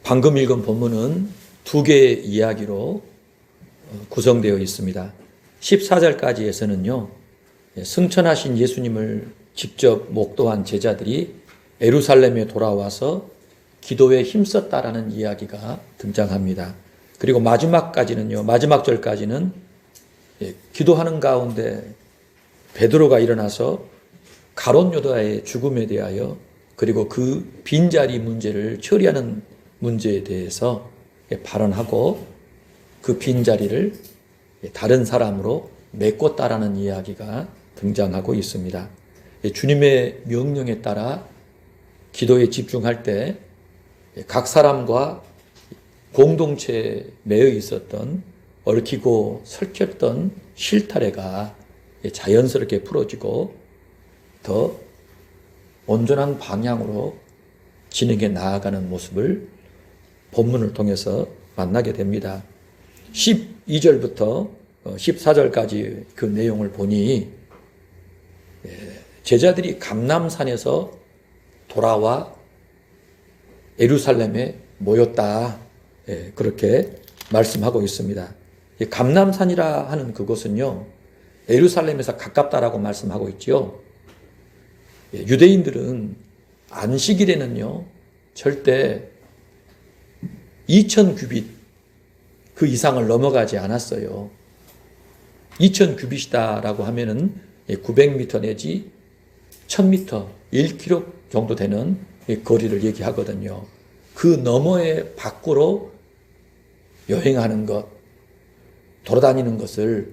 방금 읽은 본문은 두 개의 이야기로 구성되어 있습니다. 14절까지에서는요, 승천하신 예수님을 직접 목도한 제자들이 예루살렘에 돌아와서 기도에 힘썼다라는 이야기가 등장합니다. 그리고 마지막 절까지는 기도하는 가운데 베드로가 일어나서 가롯 유다의 죽음에 대하여 그리고 그 빈자리 문제를 처리하는 문제에 대해서 발언하고 그 빈자리를 다른 사람으로 메꿨다라는 이야기가 등장하고 있습니다. 주님의 명령에 따라 기도에 집중할 때 각 사람과 공동체에 매여 있었던 얽히고 설켰던 실타래가 자연스럽게 풀어지고 더 온전한 방향으로 진행해 나아가는 모습을 본문을 통해서 만나게 됩니다. 12절부터 14절까지 그 내용을 보니 제자들이 감람산에서 돌아와 예루살렘에 모였다, 그렇게 말씀하고 있습니다. 감람산이라 하는 그곳은요, 예루살렘에서 가깝다라고 말씀하고 있지요. 유대인들은 안식일에는요 절대 2000규빗 그 이상을 넘어가지 않았어요. 2000규빗이다라고 하면은 900m 내지 1000m, 1km 정도 되는 거리를 얘기하거든요. 그 너머의 밖으로 여행하는 것, 돌아다니는 것을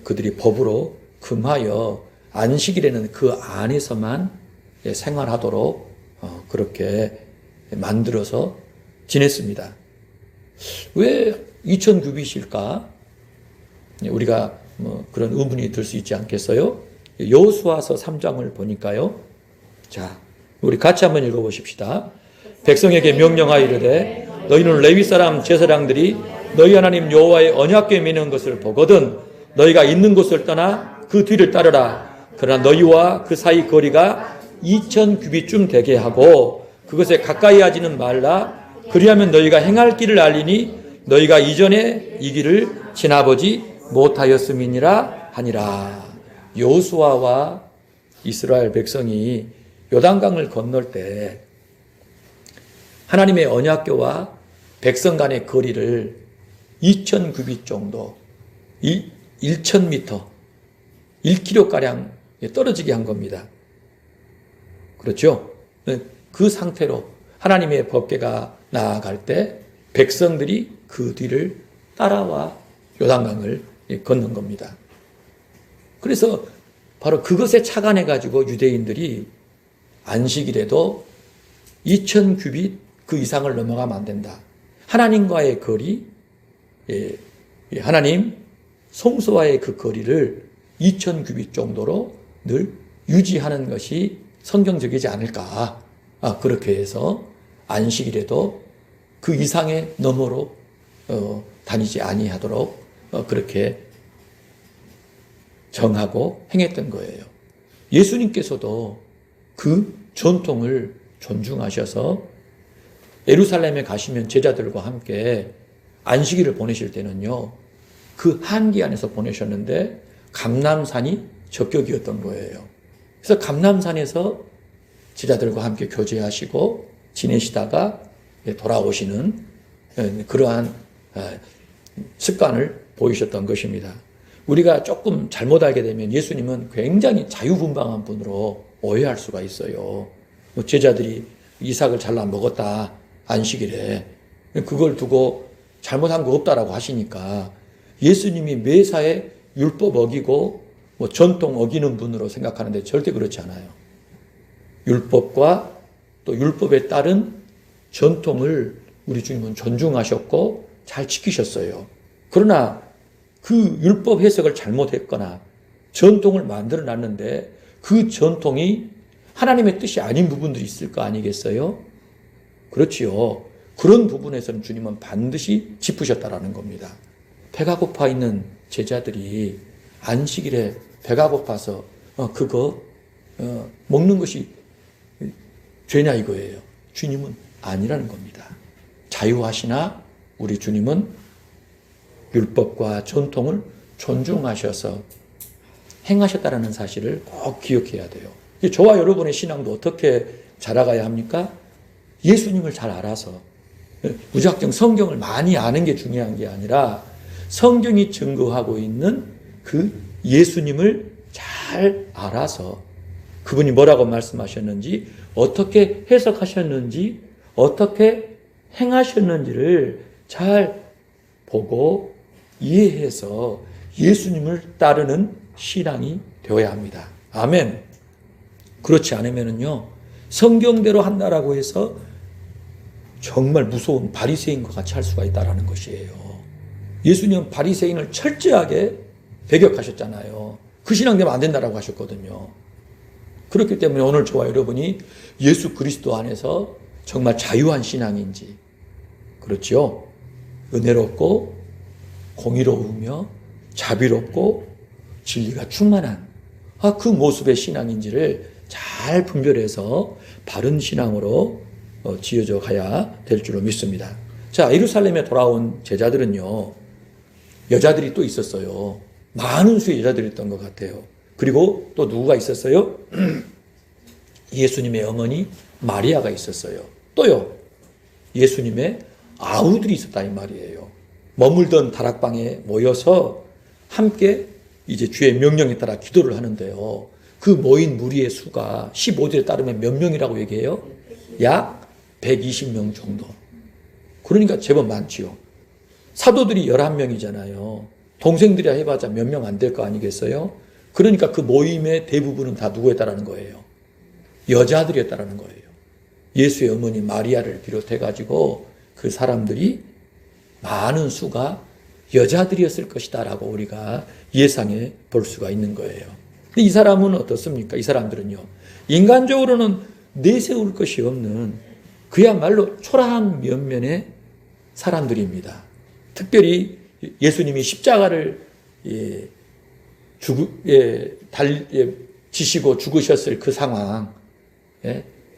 그들이 법으로 금하여 안식일에는 그 안에서만 생활하도록 그렇게 만들어서 지냈습니다. 왜 2000규빗일까? 우리가 그런 의문이 들 수 있지 않겠어요? 여호수아서 3장을 보니까요. 자, 우리 같이 한번 읽어보십시다. 백성에게 명령하여 이르되 너희는 레위 사람 제사장들이 너희 하나님 여호와의 언약궤 매는 것을 보거든 너희가 있는 곳을 떠나 그 뒤를 따르라. 그러나 너희와 그 사이 거리가 2000규빗쯤 되게 하고 그것에 가까이 하지는 말라. 그리하면 너희가 행할 길을 알리니 너희가 이전에 이 길을 지나보지 못하였음이니라 하니라. 여호수아와 이스라엘 백성이 요단강을 건널 때 하나님의 언약궤와 백성 간의 거리를 2000규빗 정도, 1000m, 1km가량 떨어지게 한 겁니다. 그렇죠? 그 상태로 하나님의 법궤가 나아갈 때 백성들이 그 뒤를 따라와 요단강을 건넌 겁니다. 그래서 바로 그것에 착안해가지고 유대인들이 안식일에도 2000규빗 그 이상을 넘어가면 안 된다. 하나님과의 거리, 하나님 성소와의 그 거리를 2000규빗 정도로 늘 유지하는 것이 성경적이지 않을까. 그렇게 해서 안식일에도 그 이상의 너머로 다니지 아니하도록 그렇게 정하고 행했던 거예요. 예수님께서도 그 전통을 존중하셔서 예루살렘에 가시면 제자들과 함께 안식일을 보내실 때는요, 그 한기 안에서 보내셨는데 감람산이 적격이었던 거예요. 그래서 감람산에서 제자들과 함께 교제하시고 지내시다가 돌아오시는 그러한 습관을 보이셨던 것입니다. 우리가 조금 잘못 알게 되면 예수님은 굉장히 자유분방한 분으로 오해할 수가 있어요. 제자들이 이삭을 잘라 먹었다, 안식일에. 그걸 두고 잘못한 거 없다라고 하시니까 예수님이 매사에 율법 어기고 전통 어기는 분으로 생각하는데 절대 그렇지 않아요. 율법과 또 율법에 따른 전통을 우리 주님은 존중하셨고 잘 지키셨어요. 그러나 그 율법 해석을 잘못했거나 전통을 만들어 놨는데 그 전통이 하나님의 뜻이 아닌 부분들이 있을 거 아니겠어요? 그렇지요. 그런 부분에서는 주님은 반드시 짚으셨다라는 겁니다. 배가 고파 있는 제자들이 안식일에 배가 고파서 그거 먹는 것이 죄냐 이거예요. 주님은 아니라는 겁니다. 자유하시나 우리 주님은 율법과 전통을 존중하셔서 행하셨다는 사실을 꼭 기억해야 돼요. 저와 여러분의 신앙도 어떻게 자라가야 합니까? 예수님을 잘 알아서 무작정 성경을 많이 아는 게 중요한 게 아니라 성경이 증거하고 있는 그 예수님을 잘 알아서 그분이 뭐라고 말씀하셨는지, 어떻게 해석하셨는지, 어떻게 행하셨는지를 잘 보고 이해해서 예수님을 따르는 신앙이 되어야 합니다. 아멘. 그렇지 않으면요, 성경대로 한다라고 해서 정말 무서운 바리새인과 같이 할 수가 있다라는 것이에요. 예수님은 바리새인을 철저하게 배격하셨잖아요. 그 신앙 되면 안 된다라고 하셨거든요. 그렇기 때문에 오늘 저와 여러분이 예수 그리스도 안에서 정말 자유한 신앙인지, 그렇죠? 은혜롭고 공의로우며 자비롭고 진리가 충만한 그 모습의 신앙인지를 잘 분별해서 바른 신앙으로 지어져 가야 될 줄로 믿습니다. 자, 예루살렘에 돌아온 제자들은요, 여자들이 또 있었어요. 많은 수의 여자들이 있던 것 같아요. 그리고 또 누구가 있었어요? 예수님의 어머니 마리아가 있었어요. 또요, 예수님의 아우들이 있었다 이 말이에요. 머물던 다락방에 모여서 함께 이제 주의 명령에 따라 기도를 하는데요. 그 모인 무리의 수가 15절에 따르면 몇 명이라고 얘기해요? 약 120명 정도. 그러니까 제법 많지요. 사도들이 11명이잖아요. 동생들이야 해봤자 몇 명 안 될 거 아니겠어요? 그러니까 그 모임의 대부분은 다 누구였다라는 거예요? 여자들이었다라는 거예요. 예수의 어머니 마리아를 비롯해가지고 그 사람들이 많은 수가 여자들이었을 것이다라고 우리가 예상해 볼 수가 있는 거예요. 근데 이 사람은 어떻습니까? 이 사람들은요, 인간적으로는 내세울 것이 없는 그야말로 초라한 면면의 사람들입니다. 특별히 예수님이 십자가를 지시고 죽으셨을 그 상황,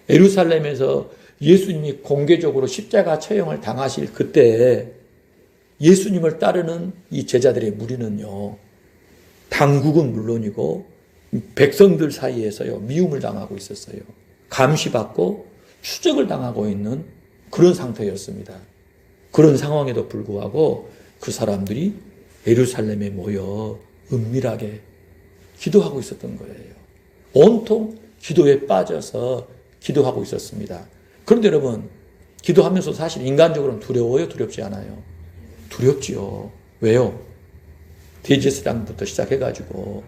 예루살렘에서 예수님이 공개적으로 십자가 처형을 당하실 그때 예수님을 따르는 이 제자들의 무리는요, 당국은 물론이고 백성들 사이에서요, 미움을 당하고 있었어요. 감시받고 추적을 당하고 있는 그런 상태였습니다. 그런 상황에도 불구하고 그 사람들이 예루살렘에 모여 은밀하게 기도하고 있었던 거예요. 온통 기도에 빠져서 기도하고 있었습니다. 그런데 여러분, 기도하면서 사실 인간적으로는 두려워요? 두렵지 않아요? 두렵지요. 왜요? 대제사장부터 시작해가지고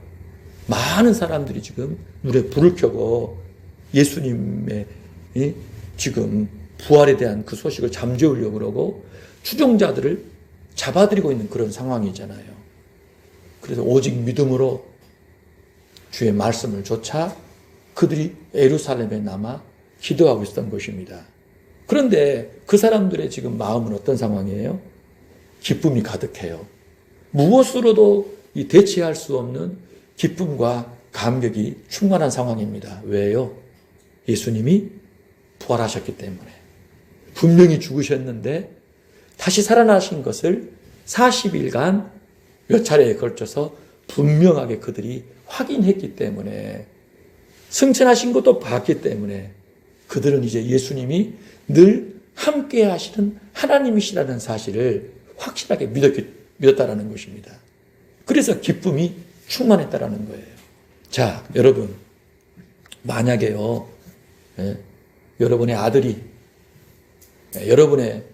많은 사람들이 지금 눈에 불을 켜고 예수님의 지금 부활에 대한 그 소식을 잠재우려고 그러고 추종자들을 잡아들이고 있는 그런 상황이잖아요. 그래서 오직 믿음으로 주의 말씀을 좇아 그들이 예루살렘에 남아 기도하고 있었던 것입니다. 그런데 그 사람들의 지금 마음은 어떤 상황이에요? 기쁨이 가득해요. 무엇으로도 대체할 수 없는 기쁨과 감격이 충만한 상황입니다. 왜요? 예수님이 부활하셨기 때문에. 분명히 죽으셨는데 다시 살아나신 것을 40일간 몇 차례에 걸쳐서 분명하게 그들이 확인했기 때문에, 승천하신 것도 봤기 때문에 그들은 이제 예수님이 늘 함께 하시는 하나님이시라는 사실을 확실하게 믿었다라는 것입니다. 그래서 기쁨이 충만했다라는 거예요. 자, 여러분, 만약에요, 여러분의 아들이, 여러분의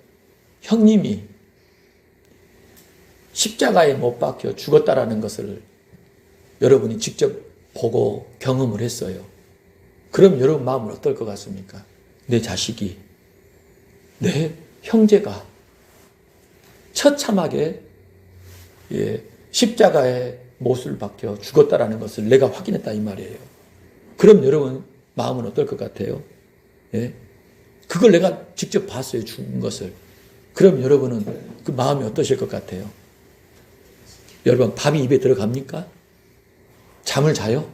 형님이 십자가에 못 박혀 죽었다라는 것을 여러분이 직접 보고 경험을 했어요. 그럼 여러분 마음은 어떨 것 같습니까? 내 자식이, 내 형제가 처참하게 십자가에 못을 박혀 죽었다라는 것을 내가 확인했다 이 말이에요. 그럼 여러분 마음은 어떨 것 같아요? 그걸 내가 직접 봤어요, 죽은 것을. 그럼 여러분은 그 마음이 어떠실 것 같아요? 여러분, 밥이 입에 들어갑니까? 잠을 자요?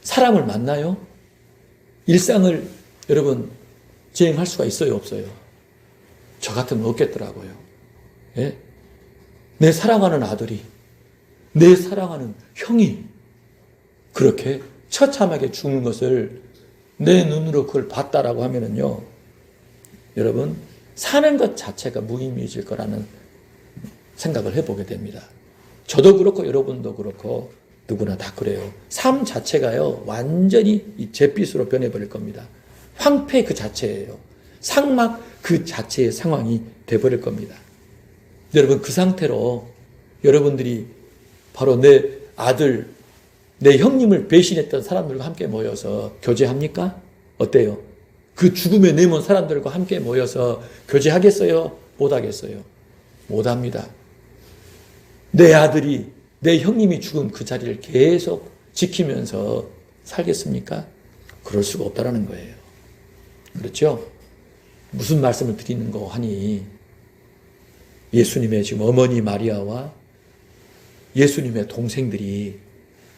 사람을 만나요? 일상을 여러분 진행할 수가 있어요, 없어요? 저 같으면 없겠더라고요. 예? 내 사랑하는 아들이, 내 사랑하는 형이 그렇게 처참하게 죽는 것을 내 눈으로 그걸 봤다라고 하면은요, 여러분, 사는 것 자체가 무의미해질 거라는 생각을 해보게 됩니다. 저도 그렇고 여러분도 그렇고 누구나 다 그래요. 삶 자체가요, 완전히 이 잿빛으로 변해버릴 겁니다. 황폐 그 자체예요. 상막 그 자체의 상황이 돼버릴 겁니다. 여러분, 그 상태로 여러분들이 바로 내 아들, 내 형님을 배신했던 사람들과 함께 모여서 교제합니까? 어때요? 그 죽음에 내몬 사람들과 함께 모여서 교제하겠어요? 못하겠어요? 못합니다. 내 아들이, 내 형님이 죽은 그 자리를 계속 지키면서 살겠습니까? 그럴 수가 없다라는 거예요. 그렇죠? 무슨 말씀을 드리는 거 하니, 예수님의 지금 어머니 마리아와 예수님의 동생들이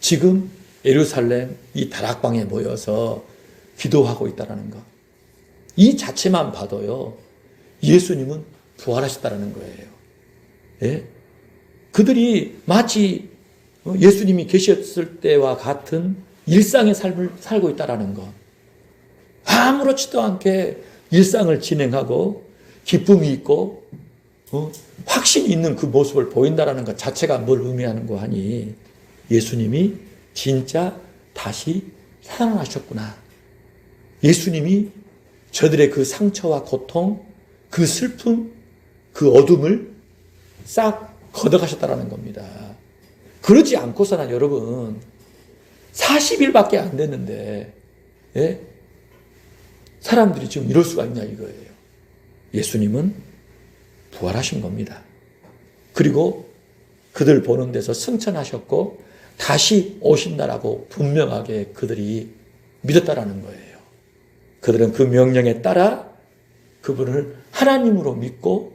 지금 예루살렘 이 다락방에 모여서 기도하고 있다는 것. 이 자체만 봐도요, 예수님은 부활하셨다는 거예요. 예? 그들이 마치 예수님이 계셨을 때와 같은 일상의 삶을 살고 있다는 것. 아무렇지도 않게 일상을 진행하고 기쁨이 있고 확신이 있는 그 모습을 보인다는 것 자체가 뭘 의미하는 거 하니, 예수님이 진짜 다시 살아나셨구나. 예수님이 저들의 그 상처와 고통, 그 슬픔, 그 어둠을 싹 걷어가셨다는 겁니다. 그러지 않고서는 여러분 40일밖에 안 됐는데, 예? 사람들이 지금 이럴 수가 있냐 이거예요. 예수님은 부활하신 겁니다. 그리고 그들 보는 데서 승천하셨고 다시 오신다라고 분명하게 그들이 믿었다라는 거예요. 그들은 그 명령에 따라 그분을 하나님으로 믿고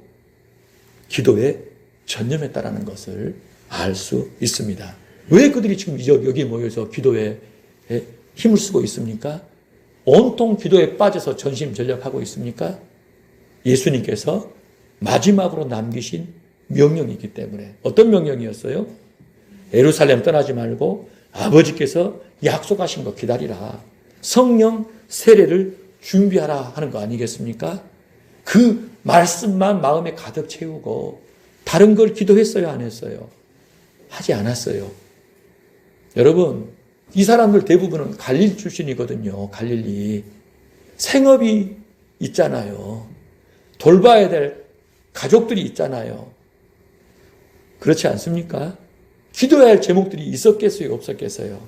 기도에 전념했다라는 것을 알 수 있습니다. 왜 그들이 지금 여기 모여서 기도에 힘을 쓰고 있습니까? 온통 기도에 빠져서 전심전력하고 있습니까? 예수님께서 마지막으로 남기신 명령이기 때문에. 어떤 명령이었어요? 예루살렘 떠나지 말고 아버지께서 약속하신 거 기다리라. 성령 세례를 준비하라 하는 거 아니겠습니까? 그 말씀만 마음에 가득 채우고 다른 걸 기도했어요, 안 했어요? 하지 않았어요. 여러분, 이 사람들 대부분은 갈릴리 출신이거든요. 갈릴리. 생업이 있잖아요. 돌봐야 될 가족들이 있잖아요. 그렇지 않습니까? 기도해야 할 제목들이 있었겠어요, 없었겠어요?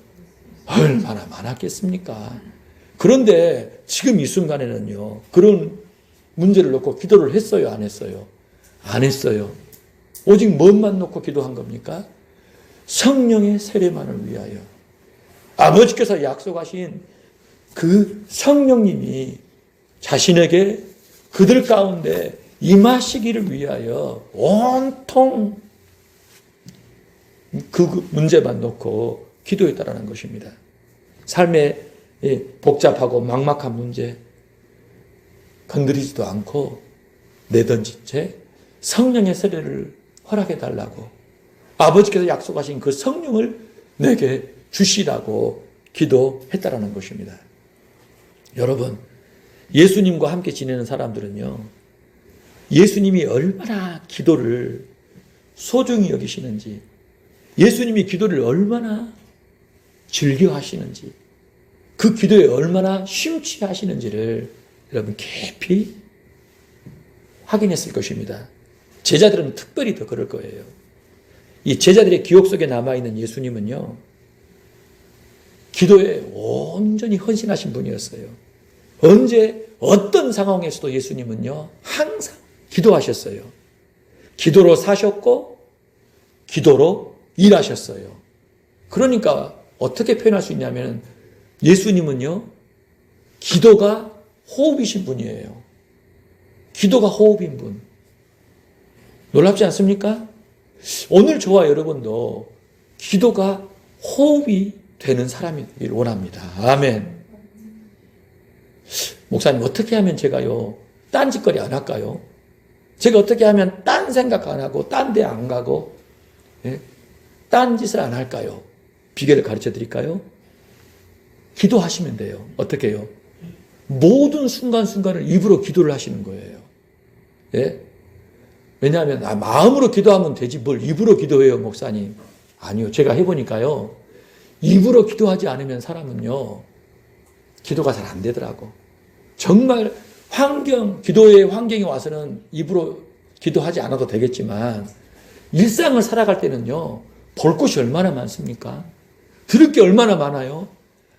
얼마나 많았겠습니까? 그런데 지금 이 순간에는요, 그런 문제를 놓고 기도를 했어요, 안 했어요? 안 했어요. 오직 뭔만 놓고 기도한 겁니까? 성령의 세례만을 위하여. 아버지께서 약속하신 그 성령님이 자신에게 그들 가운데 임하시기를 위하여 온통 그 문제만 놓고 기도했다라는 것입니다. 삶의 복잡하고 막막한 문제 건드리지도 않고 내던진 채 성령의 세례를 허락해달라고, 아버지께서 약속하신 그 성령을 내게 주시라고 기도했다라는 것입니다. 여러분, 예수님과 함께 지내는 사람들은요, 예수님이 얼마나 기도를 소중히 여기시는지, 예수님이 기도를 얼마나 즐겨 하시는지, 그 기도에 얼마나 심취하시는지를 여러분 깊이 확인했을 것입니다. 제자들은 특별히 더 그럴 거예요. 이 제자들의 기억 속에 남아있는 예수님은요, 기도에 온전히 헌신하신 분이었어요. 언제 어떤 상황에서도 예수님은요, 항상 기도하셨어요. 기도로 사셨고 기도로 일하셨어요. 그러니까 어떻게 표현할 수 있냐면, 예수님은요, 기도가 호흡이신 분이에요. 기도가 호흡인 분. 놀랍지 않습니까? 오늘 저와 여러분도 기도가 호흡이 되는 사람이길 원합니다. 아멘. 목사님, 어떻게 하면 제가요, 딴짓거리 안 할까요? 제가 어떻게 하면 딴 생각 안 하고 딴 데 안 가고 딴 짓을 안 할까요? 비결을 가르쳐 드릴까요? 기도하시면 돼요. 어떻게 해요? 모든 순간순간을 입으로 기도를 하시는 거예요. 예? 왜냐하면 마음으로 기도하면 되지 뭘 입으로 기도해요, 목사님. 아니요. 제가 해보니까요. 입으로 기도하지 않으면 사람은요. 기도가 잘 안 되더라고. 정말 기도의 환경이 와서는 입으로 기도하지 않아도 되겠지만 일상을 살아갈 때는요. 볼 것이 얼마나 많습니까? 들을 게 얼마나 많아요?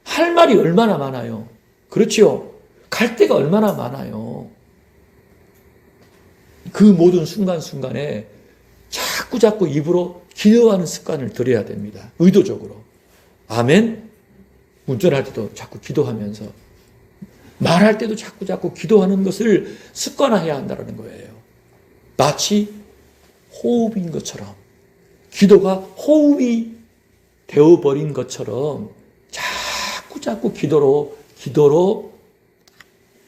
할 말이 얼마나 많아요? 그렇지요? 갈 데가 얼마나 많아요? 그 모든 순간순간에 자꾸 입으로 기도하는 습관을 들여야 됩니다. 의도적으로. 아멘? 운전할 때도 자꾸 기도하면서 말할 때도 자꾸 기도하는 것을 습관화해야 한다는 거예요. 마치 호흡인 것처럼 기도가 호흡이 되어버린 것처럼 자꾸 기도로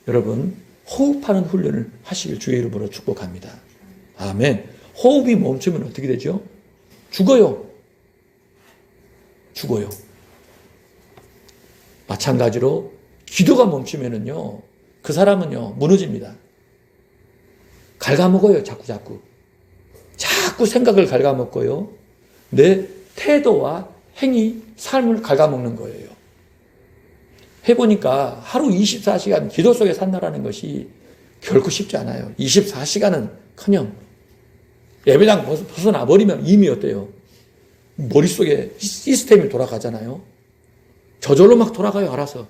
여러분 호흡하는 훈련을 하시길 주의 이름으로 축복합니다. 아멘. 호흡이 멈추면 어떻게 되죠? 죽어요. 마찬가지로 기도가 멈추면은요, 그 사람은요, 무너집니다. 갉아먹어요, 자꾸 생각을 갉아먹고요. 내 태도와 행위, 삶을 갉아먹는 거예요. 해보니까 하루 24시간 기도 속에 산다라는 것이 결코 쉽지 않아요. 24시간은 커녕 예배당 벗어나버리면 이미 어때요? 머릿속에 시스템이 돌아가잖아요. 저절로 막 돌아가요, 알아서.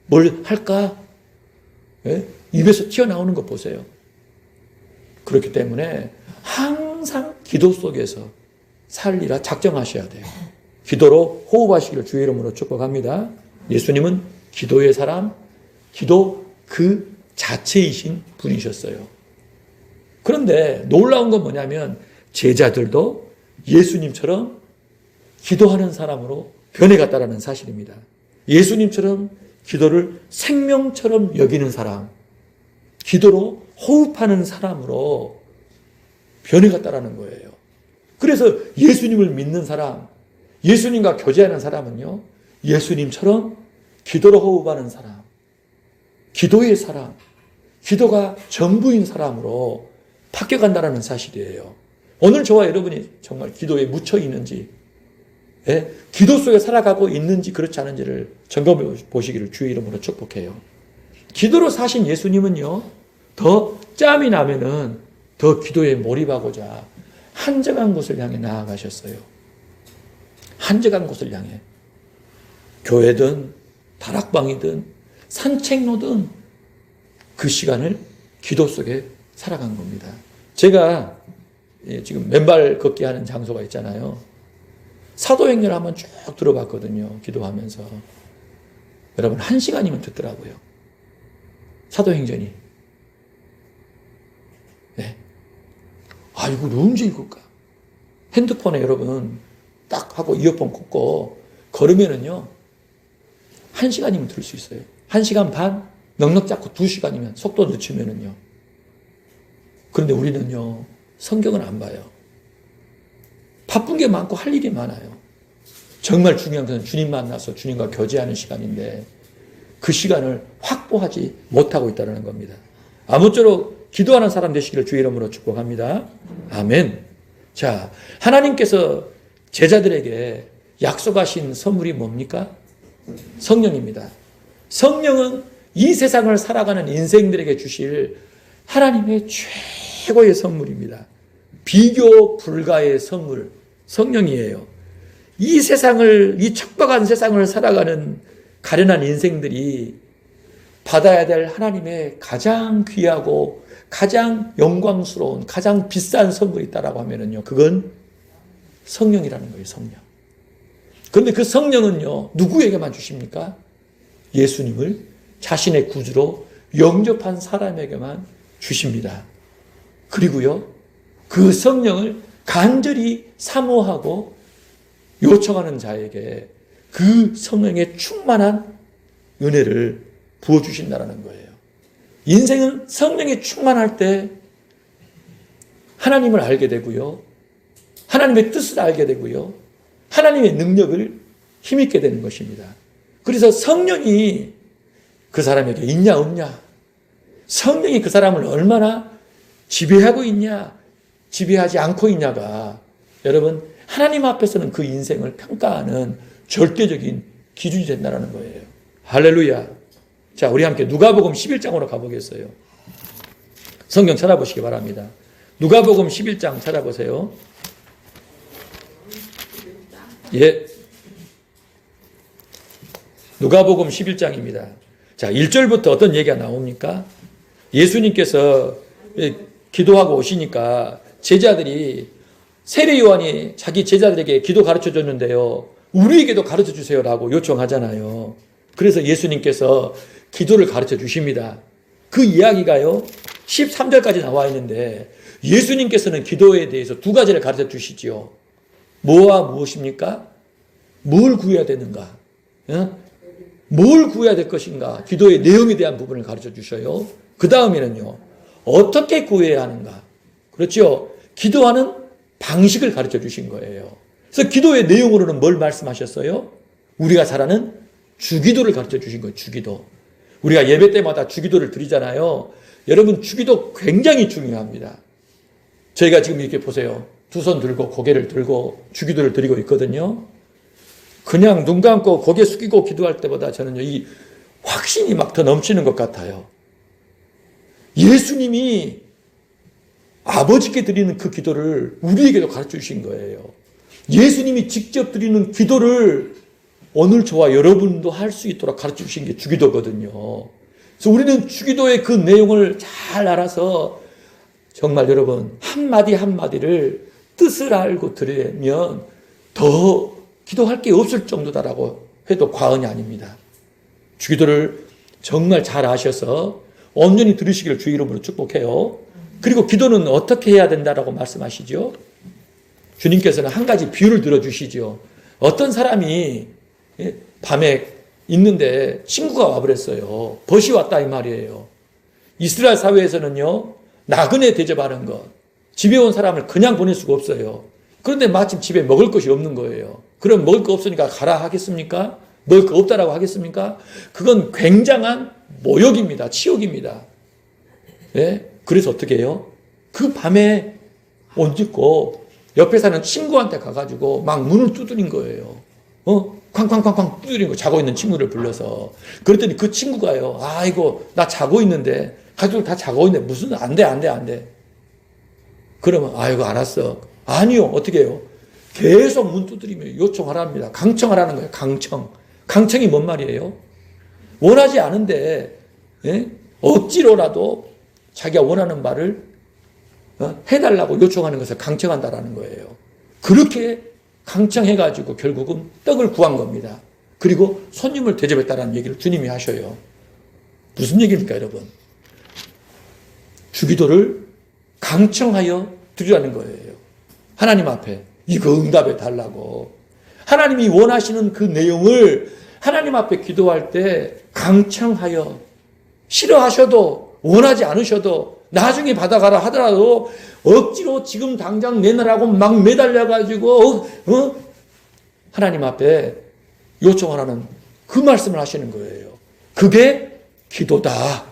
뭘 할까? 예? 입에서 튀어나오는 것 보세요. 그렇기 때문에 항상 기도 속에서 살리라 작정하셔야 돼요. 기도로 호흡하시기를 주의 이름으로 축복합니다. 예수님은 기도의 사람, 기도 그 자체이신 분이셨어요. 그런데 놀라운 건 뭐냐면 제자들도 예수님처럼 기도하는 사람으로 변해갔다는 사실입니다. 예수님처럼 기도를 생명처럼 여기는 사람, 기도로 호흡하는 사람으로 변해갔다는 거예요. 그래서 예수님을 믿는 사람, 예수님과 교제하는 사람은요, 예수님처럼 기도로 호흡하는 사람, 기도의 사람, 기도가 전부인 사람으로 바뀌어간다는 사실이에요. 오늘 저와 여러분이 정말 기도에 묻혀 있는지, 기도 속에 살아가고 있는지 그렇지 않은지를 점검해 보시기를 주의 이름으로 축복해요. 기도로 사신 예수님은요, 더 짬이 나면은 더 기도에 몰입하고자 한적한 곳을 향해 나아가셨어요. 한적한 곳을 향해. 교회든 다락방이든 산책로든 그 시간을 기도 속에 살아간 겁니다. 제가 지금 맨발 걷기 하는 장소가 있잖아요. 사도행전을 한번 쭉 들어봤거든요. 기도하면서. 여러분 1시간이면 듣더라고요. 사도행전이. 네. 아, 이걸 언제 읽을까? 핸드폰에 여러분 딱 하고 이어폰 꽂고 걸으면은요. 1시간이면 들을 수 있어요. 1시간 반? 넉넉 잡고 2시간이면 속도 늦추면은요. 그런데 우리는요. 성경을 안 봐요. 바쁜 게 많고 할 일이 많아요. 정말 중요한 것은 주님 만나서 주님과 교제하는 시간인데 그 시간을 확보하지 못하고 있다는 겁니다. 아무쪼록 기도하는 사람 되시기를 주의 이름으로 축복합니다. 아멘. 자, 하나님께서 제자들에게 약속하신 선물이 뭡니까? 성령입니다. 성령은 이 세상을 살아가는 인생들에게 주실 하나님의 최고의 선물입니다. 비교 불가의 선물, 성령이에요. 이 세상을, 이 척박한 세상을 살아가는 가련한 인생들이 받아야 될 하나님의 가장 귀하고 가장 영광스러운, 가장 비싼 선물이 있다라고 하면은요, 그건 성령이라는 거예요, 성령. 그런데 그 성령은요, 누구에게만 주십니까? 예수님을 자신의 구주로 영접한 사람에게만 주십니다. 그리고요, 그 성령을 간절히 사모하고 요청하는 자에게 그 성령의 충만한 은혜를 부어주신다는 거예요. 인생은 성령이 충만할 때 하나님을 알게 되고요. 하나님의 뜻을 알게 되고요. 하나님의 능력을 힘입게 되는 것입니다. 그래서 성령이 그 사람에게 있냐 없냐, 성령이 그 사람을 얼마나 지배하고 있냐, 지배하지 않고 있냐가 여러분 하나님 앞에서는 그 인생을 평가하는 절대적인 기준이 된다는 거예요. 할렐루야. 자, 우리 함께 누가복음 11장으로 가보겠어요. 성경 찾아보시기 바랍니다. 누가복음 11장 찾아보세요. 예. 누가복음 11장입니다. 자, 1절부터 어떤 얘기가 나옵니까? 예수님께서 기도하고 오시니까 제자들이, 세례 요한이 자기 제자들에게 기도 가르쳐 줬는데요, 우리에게도 가르쳐 주세요라고 요청하잖아요. 그래서 예수님께서 기도를 가르쳐 주십니다. 그 이야기가요 13절까지 나와 있는데, 예수님께서는 기도에 대해서 두 가지를 가르쳐 주시지요. 뭐와 무엇입니까? 뭘 구해야 되는가? 뭘 구해야 될 것인가? 기도의 내용에 대한 부분을 가르쳐 주셔요. 그 다음에는요, 어떻게 구해야 하는가? 그렇죠? 기도하는 방식을 가르쳐 주신 거예요. 그래서 기도의 내용으로는 뭘 말씀하셨어요? 우리가 잘하는 주기도를 가르쳐 주신 거예요. 주기도. 우리가 예배 때마다 주기도를 드리잖아요. 여러분, 주기도 굉장히 중요합니다. 저희가 지금 이렇게 보세요. 두 손 들고 고개를 들고 주기도를 드리고 있거든요. 그냥 눈 감고 고개 숙이고 기도할 때보다 저는 이 확신이 막 더 넘치는 것 같아요. 예수님이 아버지께 드리는 그 기도를 우리에게도 가르쳐 주신 거예요. 예수님이 직접 드리는 기도를 오늘 저와 여러분도 할 수 있도록 가르쳐 주신 게 주기도거든요. 그래서 우리는 주기도의 그 내용을 잘 알아서 정말 여러분 한마디 한마디를 뜻을 알고 들으면 더 기도할 게 없을 정도다라고 해도 과언이 아닙니다. 주기도를 정말 잘 아셔서 온전히 들으시기를 주 이름으로 축복해요. 그리고 기도는 어떻게 해야 된다라고 말씀하시죠? 주님께서는 한 가지 비유를 들어주시죠. 어떤 사람이 밤에 있는데 친구가 와버렸어요. 벗이 왔다 이 말이에요. 이스라엘 사회에서는요, 나그네 대접하는 것, 집에 온 사람을 그냥 보낼 수가 없어요. 그런데 마침 집에 먹을 것이 없는 거예요. 그럼 먹을 거 없으니까 가라 하겠습니까? 먹을 거 없다라고 하겠습니까? 그건 굉장한 모욕입니다. 치욕입니다. 네? 그래서 어떻게 해요? 그 밤에 옷 입고 옆에 사는 친구한테 가가지고 막 문을 두드린 거예요. 쾅쾅쾅쾅 두드린 거, 자고 있는 친구를 불러서. 그랬더니 그 친구가요, 아이고, 나 자고 있는데, 가족들 다 자고 있는데, 무슨, 안 돼. 그러면, 아이고, 알았어. 아니요, 어떻게 해요? 계속 문 두드리며 요청하랍니다. 강청하라는 거예요, 강청. 강청이 뭔 말이에요? 원하지 않은데, 예? 억지로라도 자기가 원하는 말을 해달라고 요청하는 것을 강청한다라는 거예요. 그렇게 강청해가지고 결국은 떡을 구한 겁니다. 그리고 손님을 대접했다라는 얘기를 주님이 하셔요. 무슨 얘기입니까, 여러분? 주기도를 강청하여 드리라는 거예요. 하나님 앞에 이거 응답해 달라고. 하나님이 원하시는 그 내용을 하나님 앞에 기도할 때 강청하여, 싫어하셔도 원하지 않으셔도 나중에 받아가라 하더라도 억지로 지금 당장 내놔라고 막 매달려가지고 하나님 앞에 요청하라는 그 말씀을 하시는 거예요. 그게 기도다.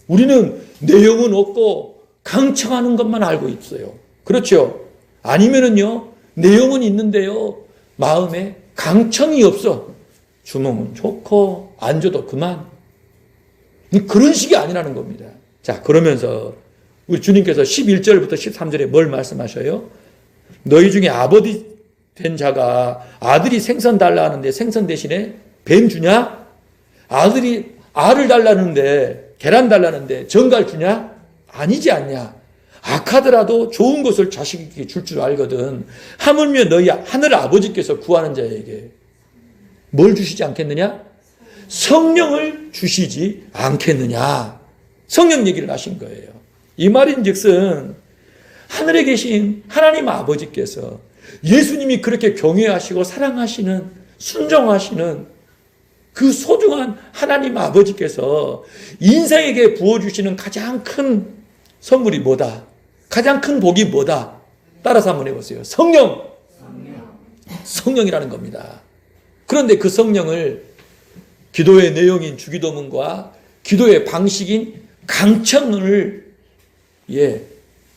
우리는 내용은 없고 강청하는 것만 알고 있어요. 그렇죠? 아니면은요, 내용은 있는데요, 마음에 강청이 없어. 주먹은 좋고 안 줘도 그만. 그런 식이 아니라는 겁니다. 자, 그러면서 우리 주님께서 11절부터 13절에 뭘 말씀하셔요? 너희 중에 아버지 된 자가 아들이 생선 달라 하는데 생선 대신에 뱀 주냐? 아들이 알을 달라는데, 계란 달라는데 정갈 주냐? 아니지 않냐? 악하더라도 좋은 것을 자식에게 줄 알거든. 하물며 너희 하늘 아버지께서 구하는 자에게 뭘 주시지 않겠느냐? 성령을 주시지 않겠느냐? 성령 얘기를 하신 거예요. 이 말인즉슨 하늘에 계신 하나님 아버지께서, 예수님이 그렇게 경외하시고 사랑하시는, 순종하시는 그 소중한 하나님 아버지께서 인생에게 부어주시는 가장 큰 선물이 뭐다? 가장 큰 복이 뭐다? 따라서 한번 해보세요. 성령이라는 겁니다. 그런데 그 성령을 기도의 내용인 주기도문과 기도의 방식인 강청을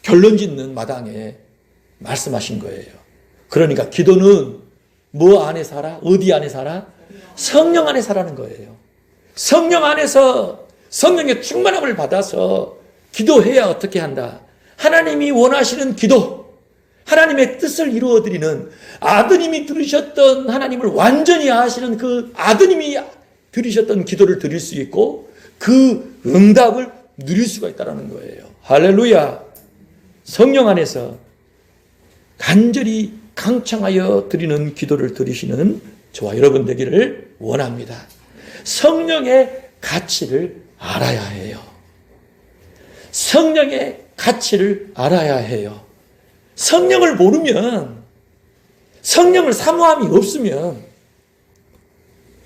결론 짓는 마당에 말씀하신 거예요. 그러니까 기도는 뭐 안에 살아? 어디 안에 살아? 성령 안에 살아는 거예요. 성령 안에서 성령의 충만함을 받아서 기도해야 어떻게 한다? 하나님이 원하시는 기도, 하나님의 뜻을 이루어드리는 아드님이 들으셨던 하나님을 완전히 아시는 그 아드님이 들으셨던 기도를 드릴 수 있고 그 응답을 누릴 수가 있다는 거예요. 할렐루야. 성령 안에서 간절히 강청하여 드리는 기도를 드리시는 저와 여러분 되기를 원합니다. 성령의 가치를 알아야 해요. 성령의 가치를 알아야 해요. 성령을 모르면, 성령을 사모함이 없으면,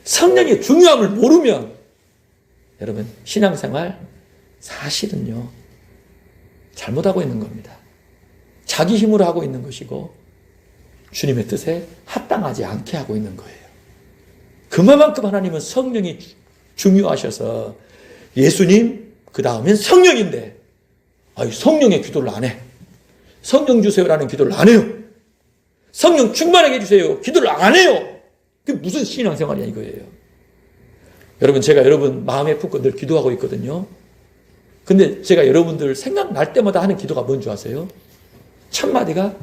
성령의 중요함을 모르면 여러분 신앙생활 사실은요 잘못하고 있는 겁니다. 자기 힘으로 하고 있는 것이고 주님의 뜻에 합당하지 않게 하고 있는 거예요. 그만큼 하나님은 성령이 중요하셔서 예수님 그 다음엔 성령인데 성령의 기도를 안 해. 성령 주세요라는 기도를 안 해요. 성령 충만하게 해주세요. 기도를 안 해요. 그게 무슨 신앙생활이야 이거예요. 여러분 제가 여러분 마음에 품고 늘 기도하고 있거든요. 근데 제가 여러분들 생각날 때마다 하는 기도가 뭔지 아세요? 첫 마디가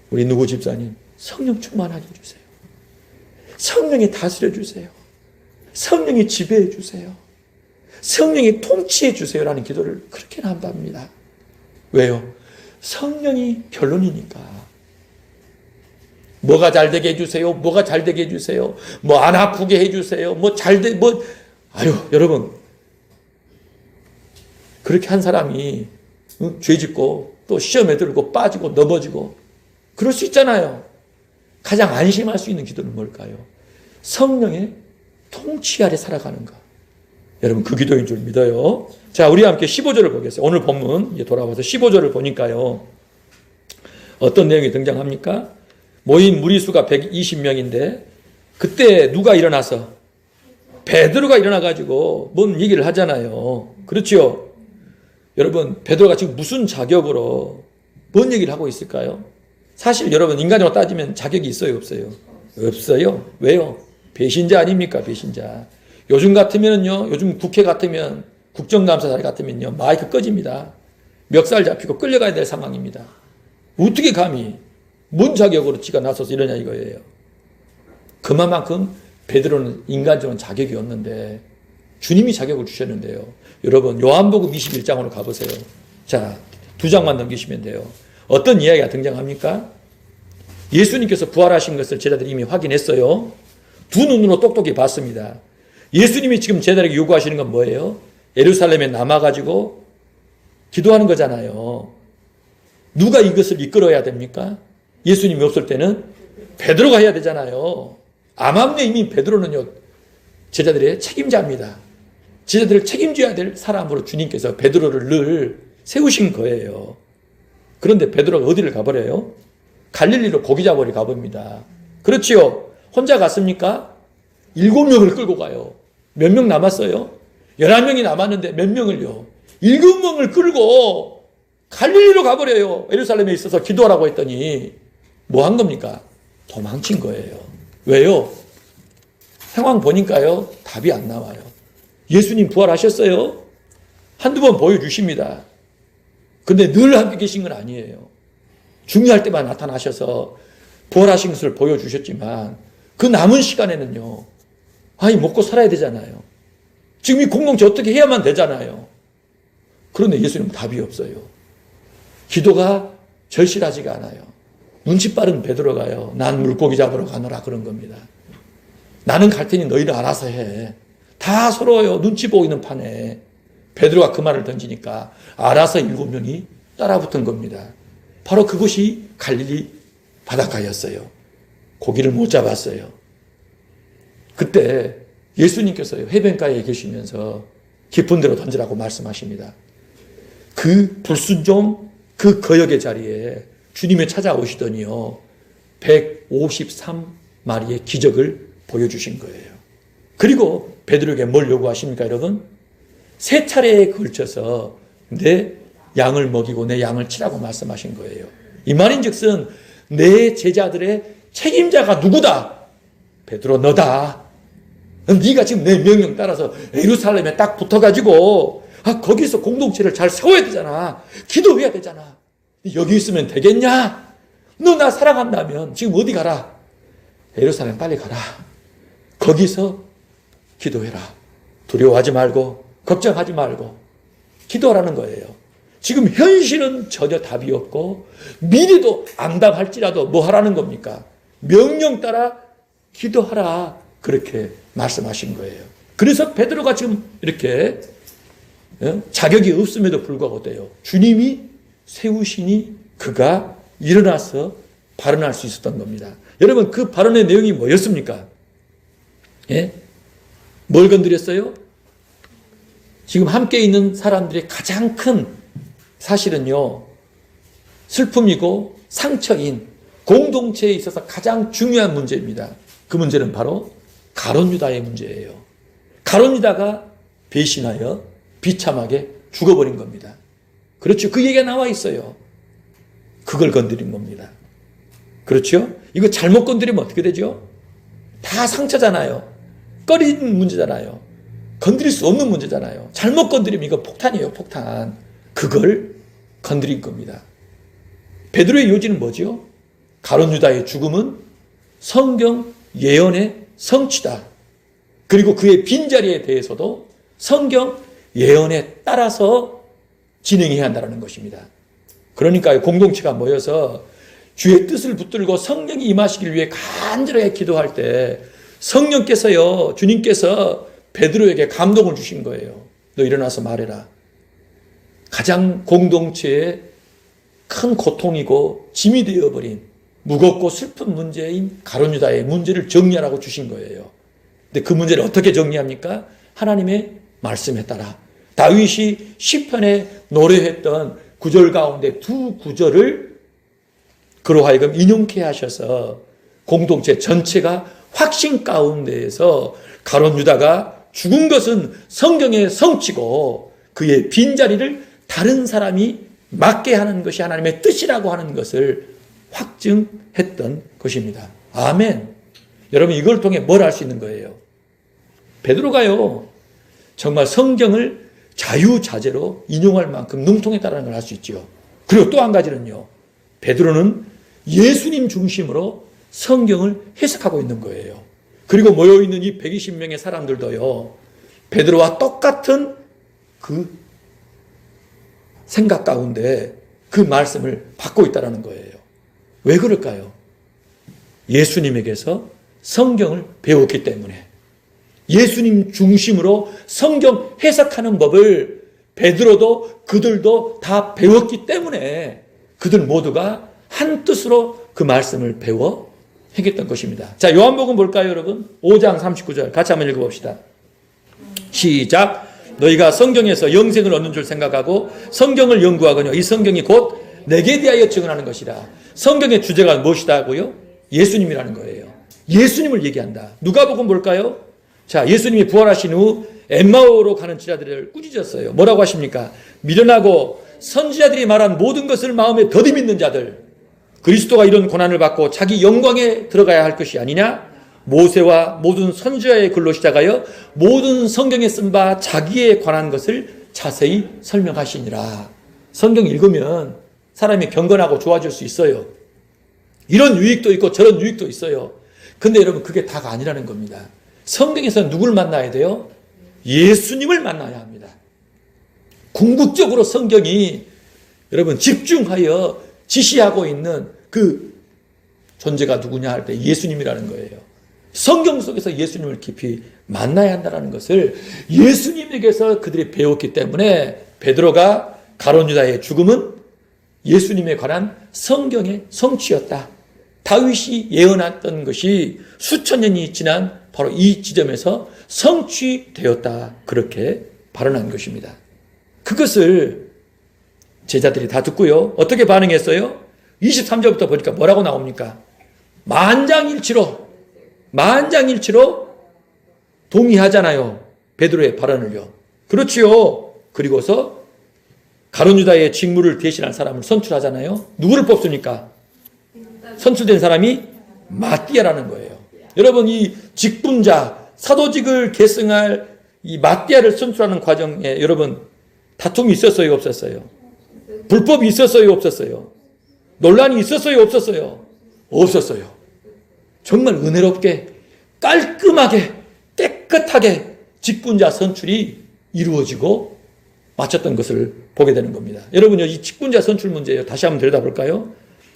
우리 누구 집사님 성령 충만하게 해주세요. 성령이 다스려 주세요. 성령이 지배해 주세요. 성령이 통치해 주세요라는 기도를 그렇게 한답니다. 왜요? 성령이 결론이니까. 뭐가 잘 되게 해주세요. 뭐가 잘 되게 해주세요. 뭐 안 아프게 해주세요. 여러분. 그렇게 한 사람이 죄 짓고 또 시험에 들고 빠지고 넘어지고 그럴 수 있잖아요. 가장 안심할 수 있는 기도는 뭘까요? 성령의 통치 아래 살아가는 것. 여러분 그 기도인 줄 믿어요. 자, 우리 함께 15절을 보겠습니다. 오늘 본문 돌아와서 15절을 보니까요. 어떤 내용이 등장합니까? 모인 무리수가 120명인데 그때 누가 일어나서 베드로가 일어나가지고 뭔 얘기를 하잖아요. 그렇죠? 여러분 베드로가 지금 무슨 자격으로 뭔 얘기를 하고 있을까요? 사실 여러분 인간적으로 따지면 자격이 있어요 없어요? 없어요. 왜요? 배신자 아닙니까? 배신자. 요즘 같으면요, 요즘 국회 같으면 국정감사 자리 같으면요 마이크 꺼집니다. 멱살 잡히고 끌려가야 될 상황입니다. 어떻게 감히 뭔 자격으로 지가 나서서 이러냐 이거예요. 그만큼 베드로는 인간적인 자격이 없는데 주님이 자격을 주셨는데요. 여러분 요한복음 21장으로 가보세요. 자, 2장만 넘기시면 돼요. 어떤 이야기가 등장합니까? 예수님께서 부활하신 것을 제자들이 이미 확인했어요. 두 눈으로 똑똑히 봤습니다. 예수님이 지금 제자들에게 요구하시는 건 뭐예요? 예루살렘에 남아가지고 기도하는 거잖아요. 누가 이것을 이끌어야 됩니까? 예수님이 없을 때는 베드로가 해야 되잖아요. 암암리에 이미 베드로는요 제자들의 책임자입니다. 제자들을 책임져야 될 사람으로 주님께서 베드로를 늘 세우신 거예요. 그런데 베드로가 어디를 가버려요? 갈릴리로 고기 잡으러 가봅니다. 그렇지요. 혼자 갔습니까? 7명을 끌고 가요. 몇 명 남았어요? 11명이 남았는데 몇 명을요? 7명을 끌고 갈릴리로 가버려요. 예루살렘에 있어서 기도하라고 했더니 뭐 한 겁니까? 도망친 거예요. 왜요? 상황 보니까요 답이 안 나와요. 예수님 부활하셨어요? 한두 번 보여주십니다. 근데 늘 함께 계신 건 아니에요. 중요할 때만 나타나셔서 부활하신 것을 보여주셨지만 그 남은 시간에는요 먹고 살아야 되잖아요. 지금 이 공동체 어떻게 해야만 되잖아요. 그런데 예수님은 답이 없어요. 기도가 절실하지가 않아요. 눈치 빠른 베드로가요 난 물고기 잡으러 가노라 그런 겁니다. 나는 갈 테니 너희는 알아서 해. 다 서로요 눈치 보고 있는 판에 베드로가 그 말을 던지니까 알아서 7명이 따라붙은 겁니다. 바로 그곳이 갈릴리 바닷가였어요. 고기를 못 잡았어요. 그때 예수님께서요 해변가에 계시면서 깊은 데로 던지라고 말씀하십니다. 그 불순종 그 거역의 자리에 주님이 찾아오시더니요 153마리의 기적을 보여주신 거예요. 그리고 베드로에게 뭘 요구하십니까 여러분? 3차례에 걸쳐서 내 양을 먹이고 내 양을 치라고 말씀하신 거예요. 이 말인즉슨 내 제자들의 책임자가 누구다? 베드로 너다. 네가 지금 내 명령 따라서 예루살렘에 딱 붙어가지고 거기서 공동체를 잘 세워야 되잖아. 기도해야 되잖아. 여기 있으면 되겠냐? 너 나 사랑한다면 지금 어디 가라? 예루살렘 빨리 가라. 거기서 기도해라. 두려워하지 말고 걱정하지 말고 기도하라는 거예요. 지금 현실은 전혀 답이 없고 미래도 안 답할지라도 뭐 하라는 겁니까? 명령 따라 기도하라. 그렇게 말씀하신 거예요. 그래서 베드로가 지금 이렇게 자격이 없음에도 불구하고 어때요? 주님이 세우시니 그가 일어나서 발언할 수 있었던 겁니다. 여러분 그 발언의 내용이 뭐였습니까? 예? 뭘 건드렸어요? 지금 함께 있는 사람들의 가장 큰 사실은요 슬픔이고 상처인 공동체에 있어서 가장 중요한 문제입니다. 그 문제는 바로 가룟 유다의 문제예요. 가룟 유다가 배신하여 비참하게 죽어버린 겁니다. 그렇죠. 그 얘기가 나와 있어요. 그걸 건드린 겁니다. 그렇죠? 이거 잘못 건드리면 어떻게 되죠? 다 상처잖아요. 꺼리는 문제잖아요. 건드릴 수 없는 문제잖아요. 잘못 건드리면 이거 폭탄이에요. 폭탄. 그걸 건드린 겁니다. 베드로의 요지는 뭐죠? 가룟 유다의 죽음은 성경 예언의 성취다. 그리고 그의 빈자리에 대해서도 성경 예언에 따라서 진행해야 한다는 것입니다. 그러니까 공동체가 모여서 주의 뜻을 붙들고 성령이 임하시길 위해 간절하게 기도할 때 성령께서요, 주님께서 베드로에게 감동을 주신 거예요. 너 일어나서 말해라. 가장 공동체의 큰 고통이고 짐이 되어버린 무겁고 슬픈 문제인 가룟 유다의 문제를 정리하라고 주신 거예요. 근데 그 문제를 어떻게 정리합니까? 하나님의 말씀에 따라. 다윗이 시편에 노래했던 구절 가운데 두 구절을 그로 하여금 인용케 하셔서 공동체 전체가 확신 가운데에서 가룟 유다가 죽은 것은 성경의 성취고 그의 빈자리를 다른 사람이 맡게 하는 것이 하나님의 뜻이라고 하는 것을 확증했던 것입니다. 아멘. 여러분 이걸 통해 뭘 할 수 있는 거예요? 베드로가요 정말 성경을 자유자재로 인용할 만큼 능통했다는 걸 알 수 있죠. 그리고 또 한 가지는요, 베드로는 예수님 중심으로 성경을 해석하고 있는 거예요. 그리고 모여있는 이 120명의 사람들도요 베드로와 똑같은 그 생각 가운데 그 말씀을 받고 있다는 거예요. 왜 그럴까요? 예수님에게서 성경을 배웠기 때문에, 예수님 중심으로 성경 해석하는 법을 베드로도 그들도 다 배웠기 때문에 그들 모두가 한 뜻으로 그 말씀을 배워 행했던 것입니다. 자, 요한복음 볼까요, 여러분? 5장 39절 같이 한번 읽어봅시다. 시작. 너희가 성경에서 영생을 얻는 줄 생각하고 성경을 연구하거니와 이 성경이 곧 내게 대하여 증언하는 것이라. 성경의 주제가 무엇이다고요? 예수님이라는 거예요. 예수님을 얘기한다. 누가복음 볼까요? 자, 예수님이 부활하신 후 엠마오로 가는 제자들을 꾸짖었어요. 뭐라고 하십니까? 미련하고 선지자들이 말한 모든 것을 마음에 더디 믿는 자들, 그리스도가 이런 고난을 받고 자기 영광에 들어가야 할 것이 아니냐? 모세와 모든 선지자의 글로 시작하여 모든 성경에 쓴 바 자기에 관한 것을 자세히 설명하시니라. 성경 읽으면 사람이 경건하고 좋아질 수 있어요. 이런 유익도 있고 저런 유익도 있어요. 근데 여러분 그게 다가 아니라는 겁니다. 성경에서 누굴 만나야 돼요? 예수님을 만나야 합니다. 궁극적으로 성경이 여러분 집중하여 지시하고 있는 그 존재가 누구냐 할 때 예수님이라는 거예요. 성경 속에서 예수님을 깊이 만나야 한다는 것을 예수님에게서 그들이 배웠기 때문에 베드로가 가룟 유다의 죽음은 예수님에 관한 성경의 성취였다. 다윗이 예언했던 것이 수천 년이 지난 바로 이 지점에서 성취되었다. 그렇게 발언한 것입니다. 그것을 제자들이 다 듣고요. 어떻게 반응했어요? 23절부터 보니까 뭐라고 나옵니까? 만장일치로 동의하잖아요. 베드로의 발언을요. 그렇지요. 그리고서 가룟 유다의 직무를 대신할 사람을 선출하잖아요. 누구를 뽑습니까? 선출된 사람이 마띠아라는 거예요. 여러분, 이 직분자, 사도직을 계승할 이 마띠아를 선출하는 과정에 여러분 다툼이 있었어요, 없었어요? 불법이 있었어요, 없었어요? 논란이 있었어요, 없었어요? 없었어요. 정말 은혜롭게 깔끔하게 깨끗하게 직분자 선출이 이루어지고 마쳤던 것을 보게 되는 겁니다. 여러분요, 이 직분자 선출 문제예요. 다시 한번 들여다볼까요?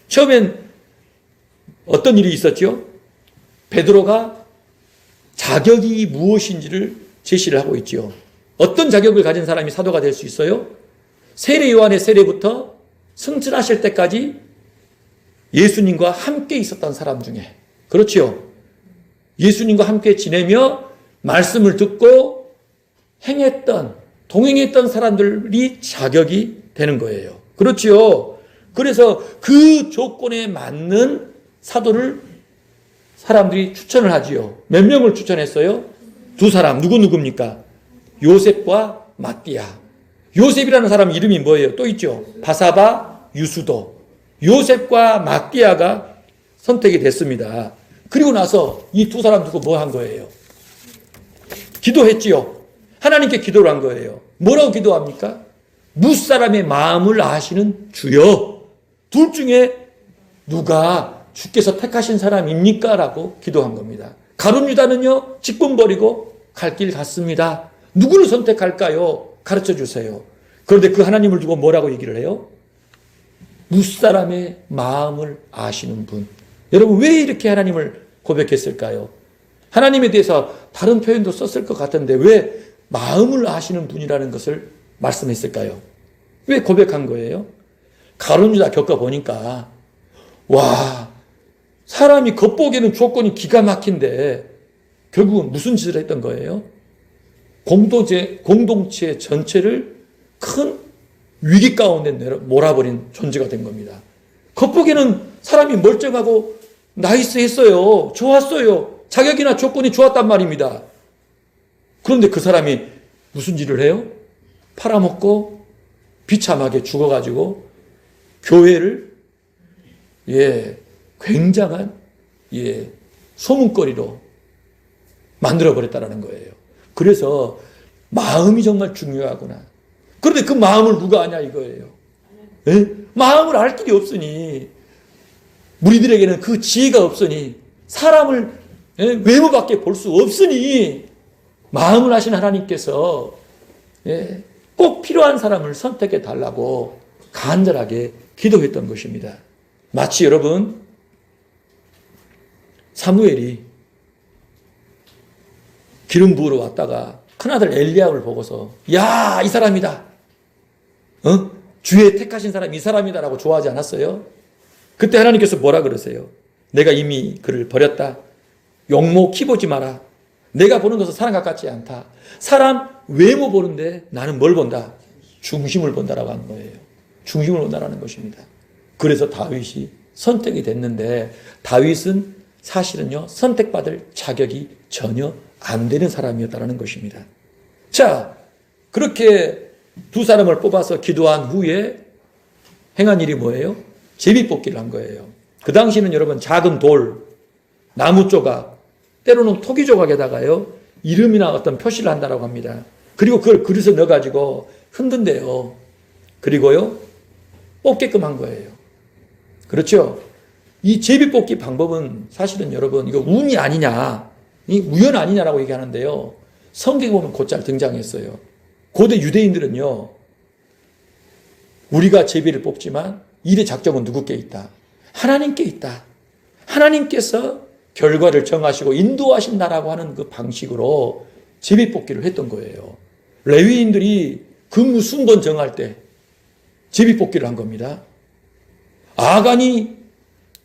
처음엔 어떤 일이 있었죠? 베드로가 자격이 무엇인지를 제시를 하고 있죠. 어떤 자격을 가진 사람이 사도가 될 수 있어요? 세례 요한의 세례부터 승천하실 때까지 예수님과 함께 있었던 사람 중에, 그렇죠? 예수님과 함께 지내며 말씀을 듣고 행했던, 동행했던 사람들이 자격이 되는 거예요. 그렇죠? 그래서 그 조건에 맞는 사도를 사람들이 추천을 하지요. 몇 명을 추천했어요? 두 사람. 누굽니까? 요셉과 마띠아. 요셉이라는 사람 이름이 뭐예요? 또 있죠. 바사바, 유수도. 요셉과 마띠아가 선택이 됐습니다. 그리고 나서 이 두 사람 두고 뭐 한 거예요? 기도했지요. 하나님께 기도를 한 거예요. 뭐라고 기도합니까? 무사람의 마음을 아시는 주여, 둘 중에 누가 주께서 택하신 사람입니까? 라고 기도한 겁니다. 가룟 유다는요, 직분 버리고 갈 길 갔습니다. 누구를 선택할까요? 가르쳐 주세요. 그런데 그 하나님을 두고 뭐라고 얘기를 해요? 무사람의 마음을 아시는 분. 여러분, 왜 이렇게 하나님을 고백했을까요? 하나님에 대해서 다른 표현도 썼을 것 같은데 왜 마음을 아시는 분이라는 것을 말씀했을까요? 왜 고백한 거예요? 가룟 유다 겪어보니까 와, 사람이 겉보기에는 조건이 기가 막힌데 결국은 무슨 짓을 했던 거예요? 공동체 전체를 큰 위기 가운데 몰아버린 존재가 된 겁니다. 겉보기에는 사람이 멀쩡하고 나이스했어요. 좋았어요. 자격이나 조건이 좋았단 말입니다. 그런데 그 사람이 무슨 일을 해요? 팔아먹고 비참하게 죽어가지고 교회를 굉장한 소문거리로 만들어버렸다는 거예요. 그래서 마음이 정말 중요하구나. 그런데 그 마음을 누가 아냐 이거예요. 마음을 알 길이 없으니, 우리들에게는 그 지혜가 없으니, 사람을 외모밖에 볼 수 없으니 마음을 아신 하나님께서 꼭 필요한 사람을 선택해 달라고 간절하게 기도했던 것입니다. 마치 여러분, 사무엘이 기름 부으러 왔다가 큰아들 엘리야를 보고서 야, 이 사람이다. 주의 택하신 사람이 이 사람이다라고 좋아하지 않았어요? 그때 하나님께서 뭐라 그러세요? 내가 이미 그를 버렸다. 용모 키보지 마라. 내가 보는 것은 사람과 같지 않다. 사람 외모 보는데 나는 뭘 본다? 중심을 본다라고 하는 거예요. 중심을 본다라는 것입니다. 그래서 다윗이 선택이 됐는데, 다윗은 사실은요, 선택받을 자격이 전혀 안 되는 사람이었다는 것입니다. 자, 그렇게 두 사람을 뽑아서 기도한 후에 행한 일이 뭐예요? 제비뽑기를 한 거예요. 그 당시는 여러분, 작은 돌, 나무 조각, 때로는 토기 조각에다가요, 이름이나 어떤 표시를 한다고 합니다. 그리고 그걸 그릇에 넣어가지고 흔든대요. 그리고요, 뽑게끔 한 거예요. 그렇죠? 이 제비뽑기 방법은 사실은 여러분, 이거 운이 아니냐, 이 우연 아니냐라고 얘기하는데요. 성경에 보면 곧잘 등장했어요. 고대 유대인들은요, 우리가 제비를 뽑지만 일의 작정은 누구께 있다? 하나님께 있다. 하나님께서 결과를 정하시고 인도하신다라고 하는 그 방식으로 제비뽑기를 했던 거예요. 레위인들이 근무 순번 정할 때 제비뽑기를 한 겁니다. 아간이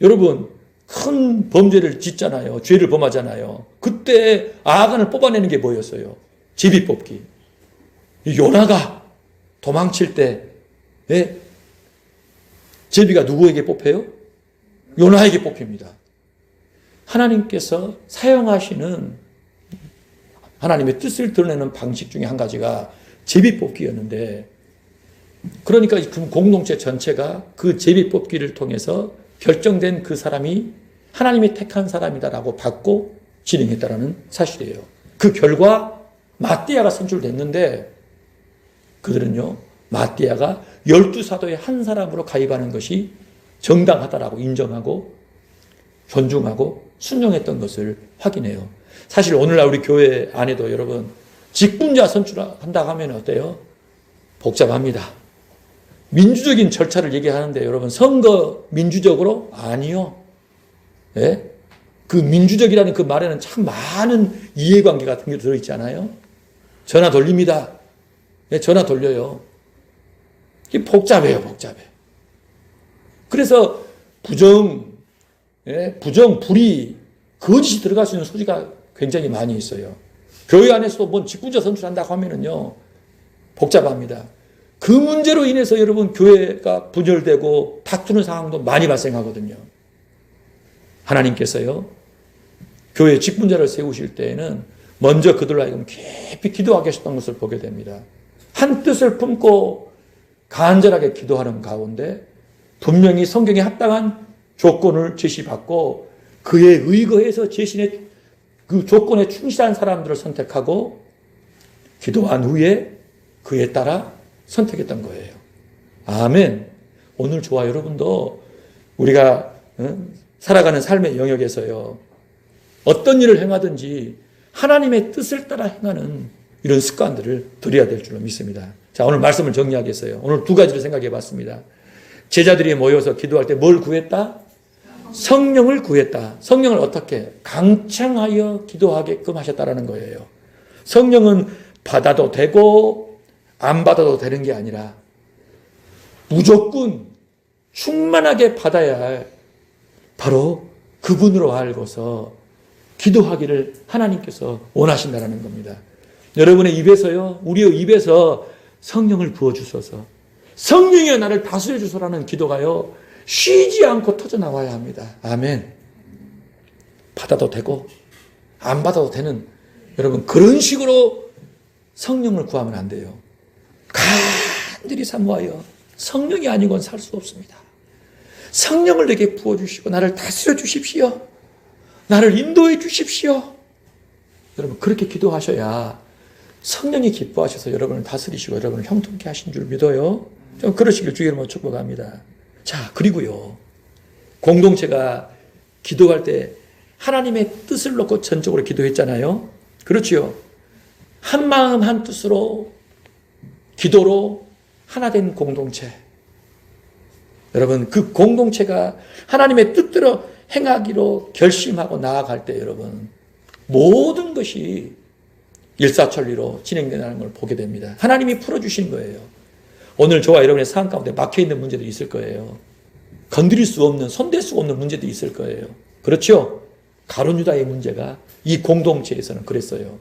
여러분 큰 범죄를 짓잖아요. 죄를 범하잖아요. 그때 아간을 뽑아내는 게 뭐였어요? 제비뽑기. 요나가 도망칠 때 제비가 누구에게 뽑혀요? 요나에게 뽑힙니다. 하나님께서 사용하시는 하나님의 뜻을 드러내는 방식 중에 한 가지가 제비 뽑기였는데, 그러니까 그 공동체 전체가 그 제비 뽑기를 통해서 결정된 그 사람이 하나님이 택한 사람이다라고 받고 진행했다라는 사실이에요. 그 결과 마띠아가 선출됐는데, 그들은요, 마띠아가 12사도의 한 사람으로 가입하는 것이 정당하다라고 인정하고 존중하고 순종했던 것을 확인해요. 사실 오늘날 우리 교회 안에도 여러분 직분자 선출한다 하면 어때요? 복잡합니다. 민주적인 절차를 얘기하는데 여러분 선거 민주적으로? 아니요. 예? 그 민주적이라는 그 말에는 참 많은 이해관계 같은 게 들어있잖아요. 전화 돌립니다. 예, 전화 돌려요. 이게 복잡해요, 복잡해. 그래서 부정, 불의, 거짓이 들어갈 수 있는 소지가 굉장히 많이 있어요. 교회 안에서도 뭔 직분자 선출한다고 하면은요, 복잡합니다. 그 문제로 인해서 여러분 교회가 분열되고 다투는 상황도 많이 발생하거든요. 하나님께서요, 교회 직분자를 세우실 때에는 먼저 그들로 하여금 깊이 기도하게 하셨던 것을 보게 됩니다. 한 뜻을 품고 간절하게 기도하는 가운데 분명히 성경에 합당한 조건을 제시받고 그에 의거해서 제신의 그 조건에 충실한 사람들을 선택하고 기도한 후에 그에 따라 선택했던 거예요. 아멘. 오늘 저와 여러분도 우리가 살아가는 삶의 영역에서요, 어떤 일을 행하든지 하나님의 뜻을 따라 행하는 이런 습관들을 들여야 될 줄로 믿습니다. 자, 오늘 말씀을 정리하겠어요. 오늘 두 가지를 생각해 봤습니다. 제자들이 모여서 기도할 때 뭘 구했다? 성령을 구했다. 성령을 어떻게? 강청하여 기도하게끔 하셨다라는 거예요. 성령은 받아도 되고 안 받아도 되는 게 아니라 무조건 충만하게 받아야 할 바로 그분으로 알고서 기도하기를 하나님께서 원하신다라는 겁니다. 여러분의 입에서요, 우리의 입에서 성령을 부어주소서, 성령이여 나를 다스려 주소라는 기도가요, 쉬지 않고 터져나와야 합니다. 아멘. 받아도 되고 안 받아도 되는, 여러분 그런 식으로 성령을 구하면 안 돼요. 간절히 사모하여 성령이 아니고는 살 수 없습니다. 성령을 내게 부어주시고 나를 다스려 주십시오. 나를 인도해 주십시오. 여러분 그렇게 기도하셔야 성령이 기뻐하셔서 여러분을 다스리시고 여러분을 형통케 하신 줄 믿어요. 좀 그러시길 주의 이름으로 축복합니다. 자, 그리고요, 공동체가 기도할 때 하나님의 뜻을 놓고 전적으로 기도했잖아요. 그렇지요. 한 마음 한 뜻으로 기도로 하나 된 공동체. 여러분 그 공동체가 하나님의 뜻대로 행하기로 결심하고 나아갈 때 여러분 모든 것이 일사천리로 진행된다는 걸 보게 됩니다. 하나님이 풀어주신 거예요. 오늘 저와 여러분의 삶 가운데 막혀있는 문제도 있을 거예요. 건드릴 수 없는, 손댈 수 없는 문제도 있을 거예요. 그렇죠? 가룟 유다의 문제가 이 공동체에서는 그랬어요.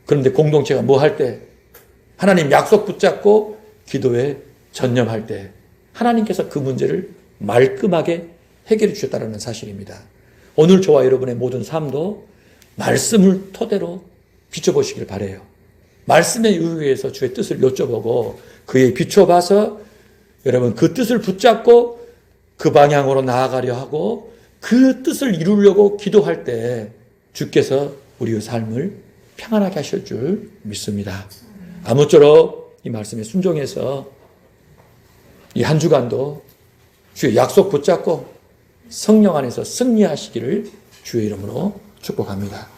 그런데 공동체가 뭐 할 때? 하나님 약속 붙잡고 기도에 전념할 때 하나님께서 그 문제를 말끔하게 해결해 주셨다는 사실입니다. 오늘 저와 여러분의 모든 삶도 말씀을 토대로 비춰보시길 바라요. 말씀에 의해서 주의 뜻을 여쭤보고 그에 비춰봐서 여러분 그 뜻을 붙잡고 그 방향으로 나아가려 하고 그 뜻을 이루려고 기도할 때 주께서 우리의 삶을 평안하게 하실 줄 믿습니다. 아무쪼록 이 말씀에 순종해서 이 한 주간도 주의 약속 붙잡고 성령 안에서 승리하시기를 주의 이름으로 축복합니다.